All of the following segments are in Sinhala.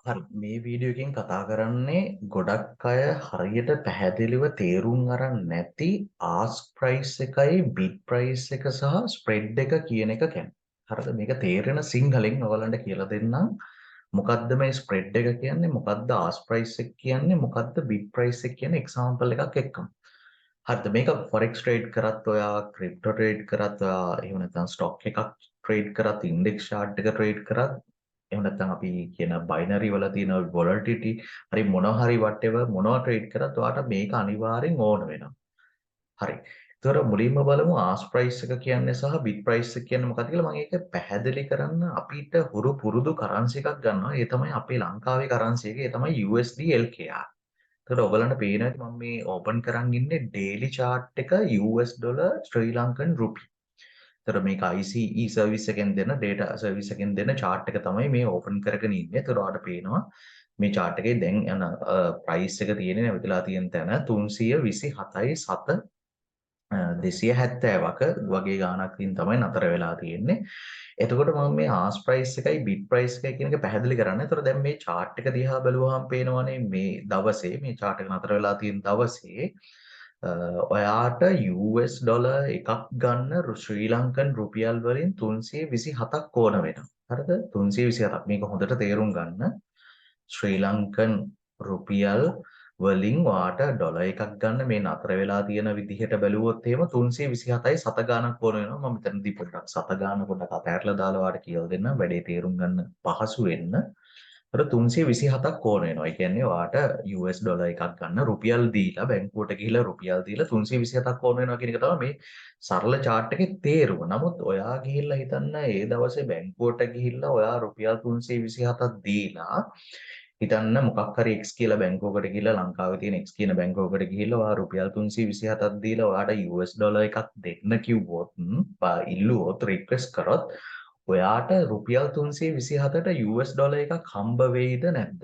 හරි මේ වීඩියෝ එකෙන් කතා කරන්නේ ගොඩක් අය හරියට පැහැදිලිව තේරුම් අරන් නැති ආස්ක් ප්‍රයිස් එකයි බිඩ් ප්‍රයිස් එක සහ ස්ප්‍රෙඩ් එක කියන එක ගැන. හරිද? මේක තේරෙන සිංහලෙන් ඔයගලන්ට කියලා දෙන්නම්. මොකද්ද මේ ස්ප්‍රෙඩ් එක කියන්නේ? මොකද්ද ආස්ක් ප්‍රයිස් එක කියන්නේ? මොකද්ද බිඩ් ප්‍රයිස් එක කියන්නේ? එක්සැම්පල් එකක් එක්කම. හරිද? මේක ForeX ට්‍රේඩ් කරත් ඔයා, ක්‍රිප්ටෝ ට්‍රේඩ් කරත් ඔයා, එහෙම නැත්නම් ස්ටොක් එකක් ට්‍රේඩ් කරත්, ඉන්ඩෙක්ස් chart එක ට්‍රේඩ් කරත්, එහෙම නැත්නම් අපි කියන බයිනරි වල තියෙන volatility හරි මොනවා හරි whatever මොනවා ට්‍රේඩ් කරත් ඔයාට මේක අනිවාර්යෙන් ඕන වෙනවා. හරි. ඒතර මුලින්ම බලමු ආස්ක් ප්‍රයිස් එක කියන්නේ සහ බිඩ් ප්‍රයිස් එක කියන්නේ මොකක්ද කියලා. මම ඒක පැහැදිලි කරන්න අපිට හුරු පුරුදු කරන්සි එකක් ගන්නවා. ඒ තමයි අපේ ලංකාවේ කරන්සි එක. ඒ තමයි USD LKR. එතකොට ඔයගලන්ට පේනවා ඇති මම මේ ඕපන් කරන් ඉන්නේ ඩේලි chart එක US ඩොලර් ශ්‍රී ලංකන් රුපියල්. එතකොට මේක ICE සර්විස් එකෙන් දෙන data සර්විස් එකෙන් දෙන chart එක තමයි මේ ඕපන් කරගෙන ඉන්නේ. එතකොට ඔයාලට පේනවා මේ chart එකේ දැන් යන price එක තියෙන්නේ නැවතිලා තියෙන තැන 327.7 270ක වගේ ගාණකින් තමයි නතර වෙලා තියෙන්නේ. එතකොට මම මේ ආස් ප්‍රයිස් එකයි බිඩ් ප්‍රයිස් එකයි කියන එක පැහැදිලි කරන්න. ඒතර දැන් මේ chart එක දිහා බැලුවාම පේනවනේ මේ දවසේ මේ chart එක නතර වෙලා තියෙන දවසේ ඔයාට US ඩොලර් එකක් ගන්න ශ්‍රී ලංකන් රුපියල් වලින් 327ක් ඕන වෙනවා. හරිද? 327ක්. මේක හොඳට තේරුම් ගන්න. ශ්‍රී ලංකන් රුපියල් වලින් වාට ඩොලර් එකක් ගන්න මේ නතර වෙලා තියෙන විදිහට බැලුවොත් එහෙම 327යි සත ගාණක් ඕන වෙනවා. මම මෙතනදී පොඩ්ඩක් සත ගාණ පොඩ්ඩක් අතහැරලා දාලා වාට කියලා දෙන්න වැඩේ තේරුම් ගන්න පහසු වෙන්න. අර 327ක් ඕන වෙනවා. ඒ කියන්නේ වාට US ඩොලර් එකක් ගන්න රුපියල් දීලා බැංකුවට ගිහිල්ලා රුපියල් දීලා 327ක් ඕන වෙනවා කියන එක තමයි මේ සරල chart එකේ තේරුම. නමුත් ඔයා ගිහිල්ලා හිතන්න ඒ දවසේ බැංකුවට ගිහිල්ලා ඔයා රුපියල් 327ක් දීලා හිතන්න මොකක් හරි X කියලා බැංකුවකට ගිහිල්ලා ලංකාවේ තියෙන X කියන බැංකුවකට ගිහිල්ලා ඔයා රුපියල් 327ක් දීලා ඔයාට US ඩොලර් එකක් දෙන්න කිව්වොත් ඉල්ලුවොත් රික්වෙස්ට් කරොත් ඔයාට රුපියල් 327ට US ඩොලර් එකක් හම්බ වෙයිද නැද්ද?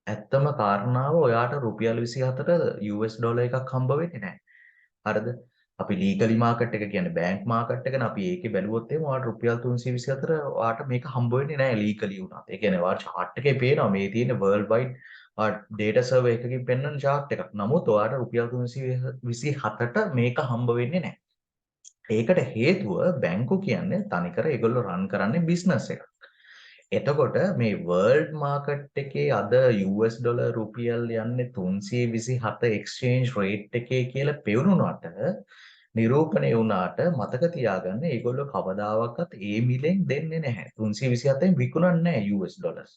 ඇත්තම කාරණාව ඔයාට රුපියල් 27ට US ඩොලර් එකක් හම්බ වෙන්නේ නැහැ. හරිද? අපි ලීගලි මාකට් එක කියන්නේ බැංක් මාකට් එකනේ අපි ඒකේ බැලුවොත් එහෙම ඔයාට රුපියල් 324 ඔයාට මේක හම්බ වෙන්නේ නැහැ ලීගලි වුණත්. ඒ කියන්නේ ඔයාට chart එකේ පේනවා මේ තියෙන world wide data survey එකකින් පෙන්වන chart එකක්. නමුත් ඔයාට රුපියල් 327ට මේක හම්බ වෙන්නේ නැහැ. ඒකට හේතුව බැංකු කියන්නේ තනිකර ඒගොල්ලෝ රන් කරන්නේ බිස්නස් එකක්. එතකොට මේ වර්ල්ඩ් මාකට් එකේ අද US ඩොලර් රුපියල් යන්නේ 327 එක්ස්චේන්ජ් රේට් එකේ කියලා පෙවුනුනට නිරූපණය වුණාට මතක තියාගන්න ඒගොල්ලෝ කවදාවත් ඒ මිලෙන් දෙන්නේ නැහැ. 327න් විකුණන්නේ නැහැ US ඩොලර්ස්.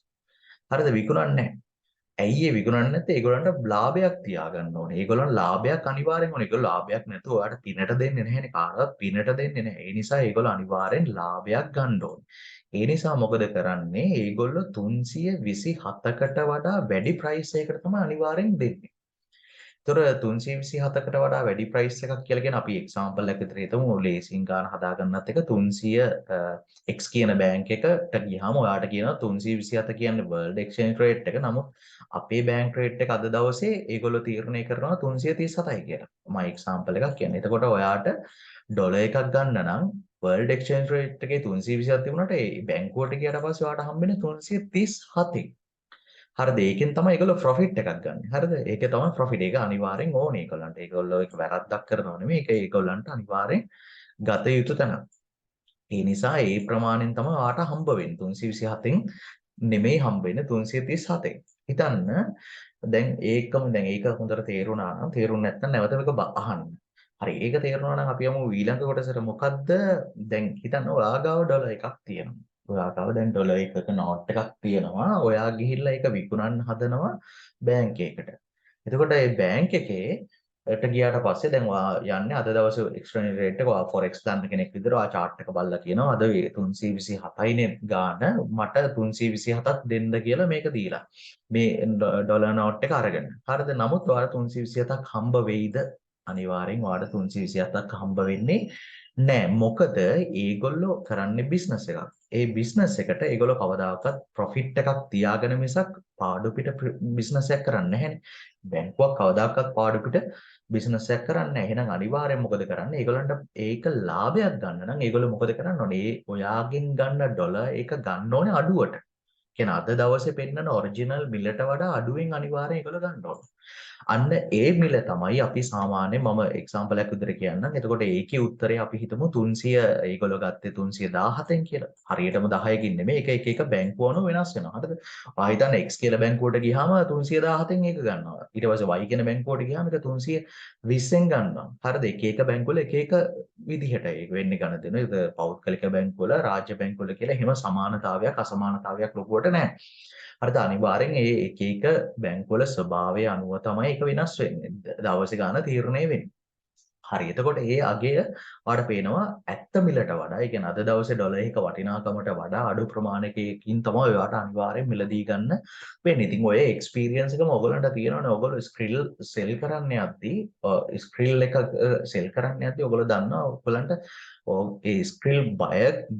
හරිද? විකුණන්නේ නැහැ. ඇයි ඒ විකුණන්නේ නැත්තේ? ඒගොල්ලන්ට ලාභයක් තියාගන්න ඕනේ. ඒගොල්ලන් ලාභයක් අනිවාර්යෙන් ඕනේ. ඒගොල්ලෝ ලාභයක් නැතුව ඔයාලට පිනට දෙන්නේ නැහැනේ. කාටවත් පිනට දෙන්නේ නැහැ. ඒ නිසා ඒගොල්ලෝ අනිවාර්යෙන් ලාභයක් ගන්න ඕනේ. ඒ නිසා මොකද කරන්නේ? ඒගොල්ලෝ 327කට වඩා වැඩි ප්‍රයිස් එකකට තමයි අනිවාර්යෙන් දෙන්නේ. ඒතර 327කට වඩා වැඩි ප්‍රයිස් එකක් කියලා කියන අපි එක්සැම්පල් එකක් විතර හිතමු ලේසින් ගන්න හදාගන්නත් එක 300 X කියන බැංක් එකට ගියාම ඔයාට කියනවා 327 කියන්නේ වර්ල්ඩ් එක්ස්චේන්ජ් රේට් එක. නමුත් අපේ බැංක් රේට් එක අද දවසේ ඒගොල්ලෝ තීරණය කරනවා 337යි කියලා. මම එක්සැම්පල් එකක් කියන්නේ. එතකොට ඔයාට ඩොලර් එකක් ගන්න නම් වර්ල්ඩ් එක්ස්චේන්ජ් රේට් එකේ 327 තිබුණාට ඒ බැංකුවට ගියාට පස්සේ ඔයාට හම්බෙන්නේ 337යි. හරිද? ඒකෙන් තමයි ඒගොල්ලෝ ප්‍රොෆිට් එකක් ගන්න. හරිද? ඒකේ තමයි ප්‍රොෆිට්. ඒක අනිවාර්යෙන් ඕනේ ඒගොල්ලන්ට. ඒගොල්ලෝ ඒක වැරද්දක් කරනව නෙමෙයි. ඒක ඒගොල්ලන්ට අනිවාර්යෙන් ගත යුතු තැනක්. ඒ නිසා ඒ ප්‍රමාණයෙන් තමයි ඔයාට හම්බ වෙන්නේ. 327න් නෙමෙයි හම්බ වෙන්නේ 337න්. හිතන්න දැන් ඒක හොඳට තේරුණා නම් තේරුන්නේ නැත්නම් නැවත මේක අහන්න. හරි ඒක තේරුණා නම් අපි යමු ඊළඟ කොටසට. මොකද්ද දැන් හිතන්න ඔයා ගාව ඩොලර් එකක් තියෙනවා. ඔයා ගාව දැන් ඩොලර් එකක නෝට් එකක් තියෙනවා. ඔයා ගිහිල්ලා ඒක විකුණන්න හදනවා බැංක් එකකට. එතකොට මේ බැංක් එකේට ගියාට පස්සේ දැන් ඔයා යන්නේ අද දවසේ එක්ස්චේන්ජ් රේට් එක ඔයා ForeX ගන්න කෙනෙක් විදිහට ඔයා chart එක බලලා කියනවා අද 327යිනේ ගාන මට 327ක් දෙන්න කියලා මේක දීලා. මේ ඩොලර් නෝට් එක අරගෙන. හරිද? නමුත් ඔයාලා 327ක් හම්බ වෙයිද? අනිවාර්යෙන් ඔයාලට 327ක් හම්බ වෙන්නේ නෑ. මොකද ඒගොල්ලෝ කරන්නේ බිස්නස් එකක්. ඒ බිස්නස් එකට ඒගොල්ලෝ කවදාකවත් ප්‍රොෆිට් එකක් තියාගෙන මිසක් පාඩු පිට බිස්නස් එකක් කරන්නේ නැහැනේ. බැංකුවක් කවදාකවත් පාඩු පිට බිස්නස් එකක් කරන්නේ නැහැ. එහෙනම් අනිවාර්යෙන් මොකද කරන්නේ? ඒගොල්ලන්ට ඒක ලාභයක් ගන්න නම් ඒගොල්ලෝ මොකද කරන්න ඕනේ? ඔයාගෙන් ගන්න ඩොලර් ඒක ගන්න ඕනේ අඩුවට. කියන්නේ අද දවසේ පෙන්නන ඔරිජිනල් මිලට වඩා අඩුවෙන් අනිවාර්යෙන් ඒගොල්ලෝ ගන්න ඕන. අන්න ඒ මිල තමයි අපි සාමාන්‍යයෙන් මම එක්සැම්පල් එකක් විදිහට කියන්නම්. එතකොට ඒකේ උත්තරේ අපි හිතමු 300 ඒගොල්ලෝ ගත්තේ 317න් කියලා. හරියටම 10කින් නෙමෙයි. ඒක එක එක බැංකුව අනුව වෙනස් වෙනවා. හරිද? ආ හිතන්න X කියලා බැංකුවට ගියාම 317න් ඒක ගන්නවා. ඊට පස්සේ Y කියන බැංකුවට ගියාම ඒක 320න් ගන්නවා. හරිද? එක එක බැංකුවල එක එක විදිහට ඒක වෙන්නේ ගන්න දෙනවා. ඒක පෞද්ගලික බැංකුවල, රාජ්‍ය බැංකුවල කියලා එහෙම සමානතාවයක් අසමානතාවයක් ලොකුවට නැහැ. හරිද? අනිවාර්යෙන් ඒ එක එක බැංකුවල ස්වභාවය අනුව තමයි ඒක වෙනස් වෙන්නේ. දවසේ ගන්න තීරණය වෙන්නේ. හරි. එතකොට ඒ අගය ඔයාලට පේනවා ඇත්ත මිලට වඩා, ඒ කියන්නේ අද දවසේ ඩොලර් එක වටිනාකමට වඩා අඩු ප්‍රමාණයකින් තමයි ඔයාලට අනිවාර්යෙන් මිලදී ගන්න වෙන්නේ. ඉතින් ඔය එක්ස්පීරියන්ස් එකම ඔයගොල්ලන්ට තියෙනවනේ. ඔයගොල්ලෝ ස්ක්‍රිල් සෙල් කරන්න යද්දී ස්ක්‍රිල් එක සෙල් කරන්න යද්දී ඔයගොල්ලෝ දන්නවා ඔයගොල්ලන්ට ඒ ස්ක්‍රිල්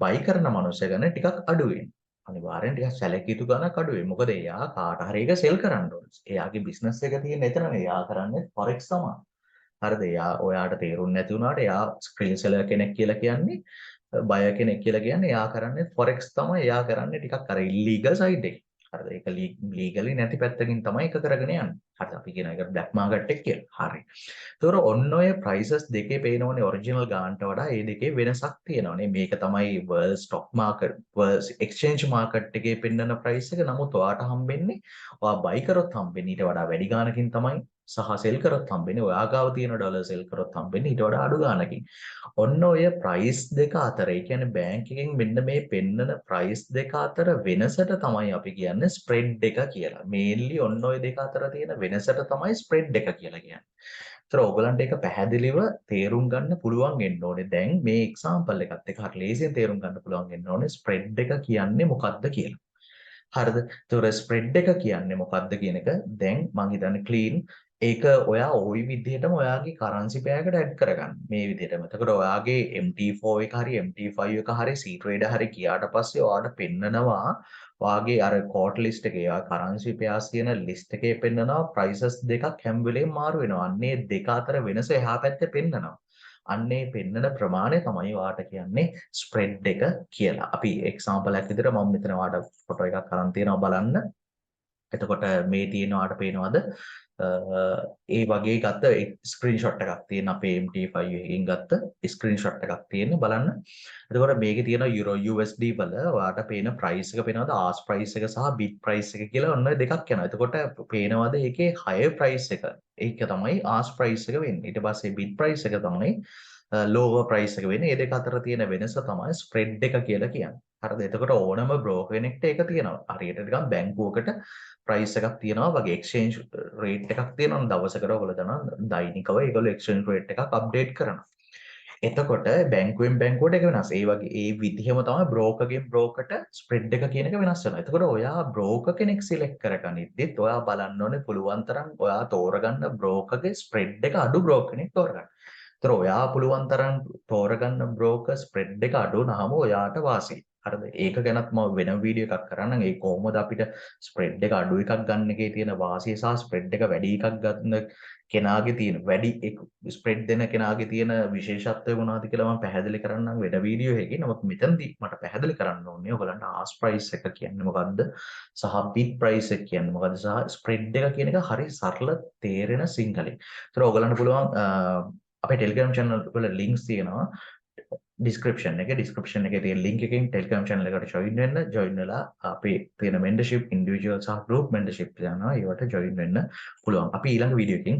බයි කරන මනුස්සය ගැන ටිකක් අඩු වෙනවා. අනිවාර්යෙන් ටිකක් සැලකිය යුතු ගණක් අඩු වෙයි. මොකද එයා කාට හරි එක සෙල් කරන්න ඕනේ. එයාගේ බිස්නස් එක තියෙන එතනනේ. එයා කරන්නේ ForeX තමයි. හරිද? එයා ඔයාට තේරුන්නේ නැති වුණාට එයා ස්ක්‍රීන් සෙලර් කෙනෙක් කියලා කියන්නේ බයර් කෙනෙක් කියලා කියන්නේ එයා කරන්නේ ForeX තමයි. එයා කරන්නේ ටිකක් අර ඉල්ලීගල් සයිඩ් එක. හරිද? ඒක ලීගලි නැති පැත්තකින් තමයි ඒක කරගෙන යන්නේ. හරිද? අපි කියන එක බ්ලැක් මාකට් එක කියලා. හරි. ඒතොර ඔන්න ඔය ප්‍රයිසස් දෙකේ පේනෝනේ ඔරිජිනල් ගානට වඩා මේ දෙකේ වෙනසක් තියෙනවානේ. මේක තමයි world stock market, world exchange market එකේ පෙන්නන ප්‍රයිස් එක. නමුත් ඔයාට හම්බෙන්නේ ඔයා බයි කරොත් හම්බෙන්නේ ඊට වඩා වැඩි ගානකින් තමයි. සහ සෙල් කරොත් හම්බෙන්නේ ඔයා ගාව තියෙන ඩොලර් සෙල් කරොත් හම්බෙන්නේ ඊට වඩා අඩු ගානකින්. ඔන්න ඔය ප්‍රයිස් දෙක අතර, ඒ කියන්නේ බැංක් එකෙන් මෙන්න මේ පෙන්නන ප්‍රයිස් දෙක අතර වෙනසට තමයි අපි කියන්නේ ස්ප්‍රෙඩ් එක කියලා. මේන්ලි ඔන්න ඔය දෙක අතර තියෙන වෙනසට තමයි ස්ප්‍රෙඩ් එක කියලා කියන්නේ. ඒතර ඔයගලන්ට ඒක පැහැදිලිව තේරුම් ගන්න පුළුවන් වෙන්න ඕනේ. දැන් මේ එක්සැම්පල් එකත් එක්ක හරි ලේසියෙන් තේරුම් ගන්න පුළුවන් වෙන්න ඕනේ ස්ප්‍රෙඩ් එක කියන්නේ මොකක්ද කියලා. හරිද? ඒතර ස්ප්‍රෙඩ් එක කියන්නේ මොකක්ද කියන එක දැන් මම හිතන්නේ ක්ලීන් ඒක ඔයා ওই විදිහටම ඔයාගේ කරන්සි පෑයකට ඇඩ් කරගන්න. මේ විදිහටම. එතකොට ඔයාගේ MT4 එක හරි MT5 එක හරි C trader හරි ගියාට පස්සේ ඔයාලට පෙන්නනවා ඔයාගේ අර කෝට් ලිස්ට් එකේ ඔයා කරන්සි පෑස් කියන ලිස්ට් එකේ පෙන්නනවා ප්‍රයිසස් දෙකක් හැම වෙලේම මාරු වෙනවා. අන්නේ දෙක අතර වෙනස එහා පැත්තේ පෙන්නනවා. අන්නේ පෙන්නන ප්‍රමාණය තමයි ඔයාට කියන්නේ ස්ප්‍රෙඩ් එක කියලා. අපි එක්සැම්පල් එකක් විදිහට මම මෙතන ඔයාට ෆොටෝ එකක් අරන් තියෙනවා බලන්න. එතකොට මේ තියෙන ඔයාට පේනවද ඒ වගේ ගත්ත ස්ක්‍රීන්ෂොට් එකක් තියෙන අපේ MT5 එකකින් ගත්ත ස්ක්‍රීන්ෂොට් එකක් තියෙන බලන්න. එතකොට මේකේ තියෙන යුරෝ USD වල ඔයාට පේන ප්‍රයිස් එක පේනවද ආස් ප්‍රයිස් එක සහ බිඩ් ප්‍රයිස් එක කියලා ඔන්න දෙකක් යනවා. එතකොට පේනවද ඒකේ හයර් ප්‍රයිස් එක. ඒක තමයි ආස් ප්‍රයිස් එක වෙන්නේ. ඊට පස්සේ බිඩ් ප්‍රයිස් එක තමයි ලෝවර් ප්‍රයිස් එක වෙන්නේ. මේ දෙක අතර තියෙන වෙනස තමයි ස්ප්‍රෙඩ් එක කියලා කියන්නේ. හරිද? එතකොට ඕනම බ්‍රෝකර් කෙනෙක්ට ඒක තියෙනවා. හරියට නිකන් බැංකුවකට ප්‍රයිස් එකක් තියෙනවා වගේ එක්ස්චේන්ජ් රේට් එකක් තියෙනවා. දවසකට ඔයගොල්ලෝ දන්නවා දෛනිකව ඒගොල්ලෝ එක්ස්චේන්ජ් රේට් එකක් අප්ඩේට් කරනවා. එතකොට බැංකුවෙන් බැංකුවට ඒක වෙනස්. ඒ වගේ ඒ විදිහම තමයි බ්‍රෝකර්ගෙන් බ්‍රෝකර්ට ස්ප්‍රෙඩ් එක කියන එක වෙනස් වෙනවා. එතකොට ඔයා බ්‍රෝකර් කෙනෙක් සිලෙක්ට් කරගනිද්දිත් ඔයා බලන්න ඕනේ පුළුවන් තරම් ඔයා තෝරගන්න බ්‍රෝකර්ගේ ස්ප්‍රෙඩ් එක අඩු බ්‍රෝකර් කෙනෙක් තෝරගන්න. ඒතර ඔයා පුළුවන් තරම් තෝරගන්න බ්‍රෝකර් ස්ප්‍රෙඩ් එක අඩු නහම ඔයාට වාසි. හරිද? ඒක ගැනත් මම වෙනම වීඩියෝ එකක් කරන්නම්. ඒ කොහොමද අපිට ස්ප්‍රෙඩ් එක අඩු එකක් ගන්න එකේ තියෙන වාසිය සහ ස්ප්‍රෙඩ් එක වැඩි එකක් ගන්න කෙනාගේ තියෙන වැඩි ස්ප්‍රෙඩ් දෙන කෙනාගේ තියෙන විශේෂත්වය මොනවද කියලා මම පැහැදිලි කරන්නම් වෙන වීඩියෝ එකකින්. නමුත් මෙතනදී මට පැහැදිලි කරන්න ඕනේ ඔයගලන්ට ආස් ප්‍රයිස් එක කියන්නේ මොකද්ද සහ බිඩ් ප්‍රයිස් එක කියන්නේ මොකද්ද සහ ස්ප්‍රෙඩ් එක කියන එක හරි සරල තේරෙන සිංහලෙන්. ඒතර ඔයගලන්ට පුළුවන් අපේ Telegram channel වල links තියෙනවා. description එකේ තියෙන link එකෙන් Telegram channel එකට join වෙලා අපේ තියෙන membership individual සහ group membership යනවා. ඒවට join වෙන්න පුළුවන්. අපි ඊළඟ වීඩියෝ එකකින්